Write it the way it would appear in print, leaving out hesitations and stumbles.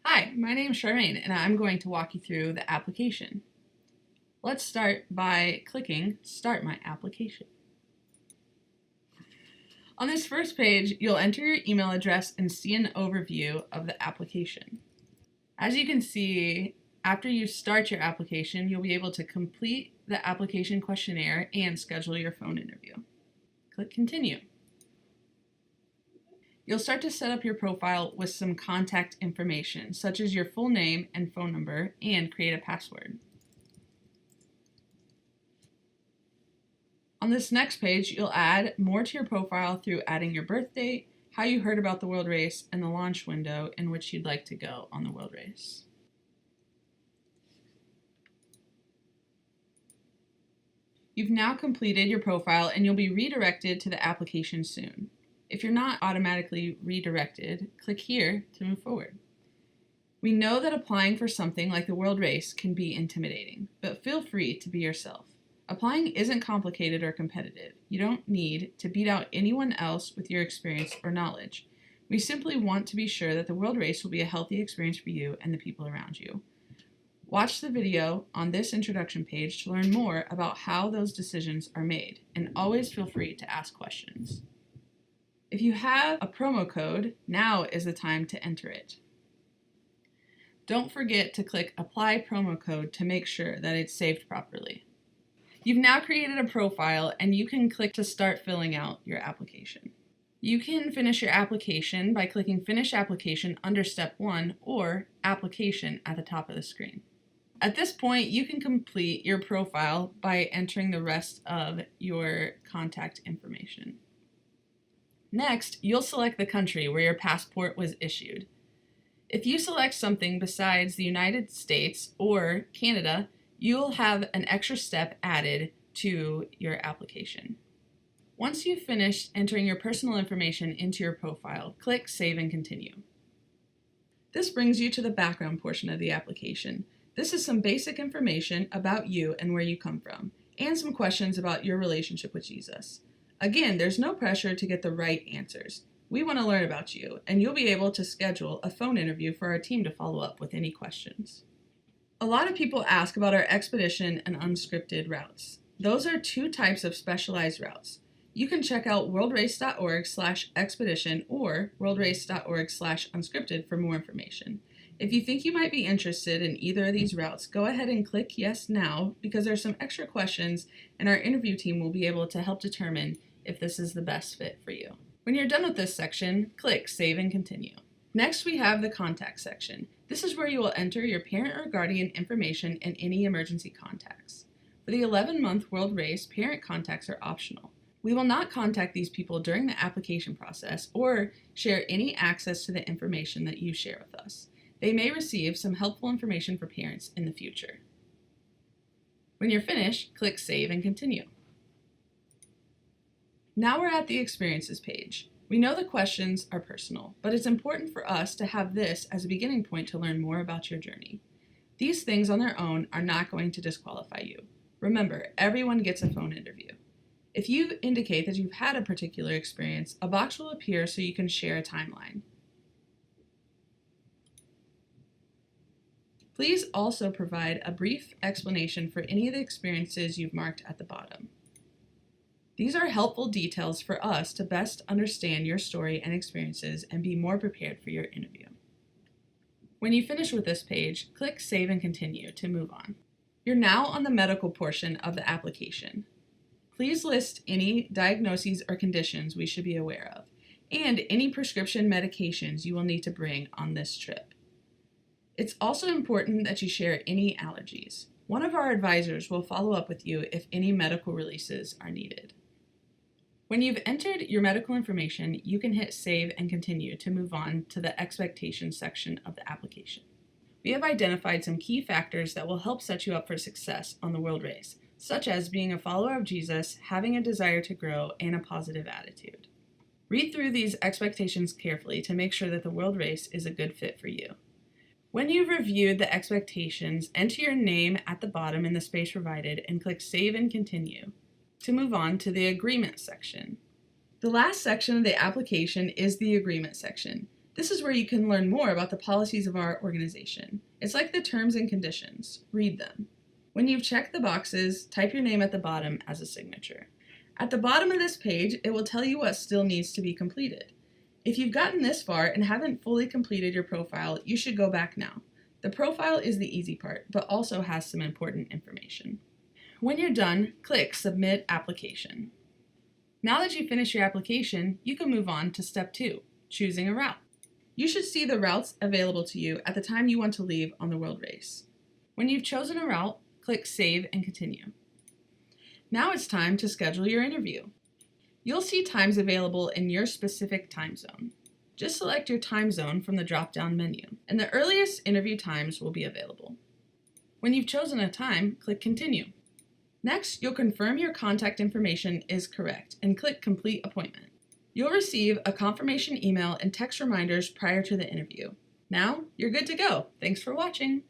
Hi, my name is Charmaine, and I'm going to walk you through the application. Let's start by clicking Start My Application. On this first page, you'll enter your email address and see an overview of the application. As you can see, after you start your application, you'll be able to complete the application questionnaire and schedule your phone interview. Click Continue. You'll start to set up your profile with some contact information, such as your full name and phone number, and create a password. On this next page, you'll add more to your profile through adding your birth date, how you heard about the World Race, and the launch window in which you'd like to go on the World Race. You've now completed your profile and you'll be redirected to the application soon. If you're not automatically redirected, click here to move forward. We know that applying for something like the World Race can be intimidating, but feel free to be yourself. Applying isn't complicated or competitive. You don't need to beat out anyone else with your experience or knowledge. We simply want to be sure that the World Race will be a healthy experience for you and the people around you. Watch the video on this introduction page to learn more about how those decisions are made, and always feel free to ask questions. If you have a promo code, now is the time to enter it. Don't forget to click Apply Promo Code to make sure that it's saved properly. You've now created a profile and you can click to start filling out your application. You can finish your application by clicking Finish Application under Step 1 or Application at the top of the screen. At this point, you can complete your profile by entering the rest of your contact information. Next, you'll select the country where your passport was issued. If you select something besides the United States or Canada, you'll have an extra step added to your application. Once you've finished entering your personal information into your profile, click Save and Continue. This brings you to the background portion of the application. This is some basic information about you and where you come from, and some questions about your relationship with Jesus. Again, there's no pressure to get the right answers. We want to learn about you, and you'll be able to schedule a phone interview for our team to follow up with any questions. A lot of people ask about our expedition and unscripted routes. Those are two types of specialized routes. You can check out worldrace.org/expedition or worldrace.org/unscripted for more information. If you think you might be interested in either of these routes, go ahead and click Yes Now, because there's some extra questions and our interview team will be able to help determine if this is the best fit for you. When you're done with this section, click Save and Continue. Next, we have the Contact section. This is where you will enter your parent or guardian information and any emergency contacts. For the 11-month World Race, parent contacts are optional. We will not contact these people during the application process or share any access to the information that you share with us. They may receive some helpful information for parents in the future. When you're finished, click Save and Continue. Now we're at the Experiences page. We know the questions are personal, but it's important for us to have this as a beginning point to learn more about your journey. These things on their own are not going to disqualify you. Remember, everyone gets a phone interview. If you indicate that you've had a particular experience, a box will appear so you can share a timeline. Please also provide a brief explanation for any of the experiences you've marked at the bottom. These are helpful details for us to best understand your story and experiences and be more prepared for your interview. When you finish with this page, click Save and Continue to move on. You're now on the medical portion of the application. Please list any diagnoses or conditions we should be aware of, and any prescription medications you will need to bring on this trip. It's also important that you share any allergies. One of our advisors will follow up with you if any medical releases are needed. When you've entered your medical information, you can hit Save and Continue to move on to the Expectations section of the application. We have identified some key factors that will help set you up for success on the World Race, such as being a follower of Jesus, having a desire to grow, and a positive attitude. Read through these expectations carefully to make sure that the World Race is a good fit for you. When you've reviewed the expectations, enter your name at the bottom in the space provided and click Save and Continue to move on to the Agreement section. The last section of the application is the Agreement section. This is where you can learn more about the policies of our organization. It's like the terms and conditions. Read them. When you've checked the boxes, type your name at the bottom as a signature. At the bottom of this page, it will tell you what still needs to be completed. If you've gotten this far and haven't fully completed your profile, you should go back now. The profile is the easy part, but also has some important information. When you're done, click Submit Application. Now that you've finished your application, you can move on to step 2, choosing a route. You should see the routes available to you at the time you want to leave on the World Race. When you've chosen a route, click Save and Continue. Now it's time to schedule your interview. You'll see times available in your specific time zone. Just select your time zone from the drop-down menu, and the earliest interview times will be available. When you've chosen a time, click Continue. Next, you'll confirm your contact information is correct and click Complete Appointment. You'll receive a confirmation email and text reminders prior to the interview. Now, you're good to go. Thanks for watching.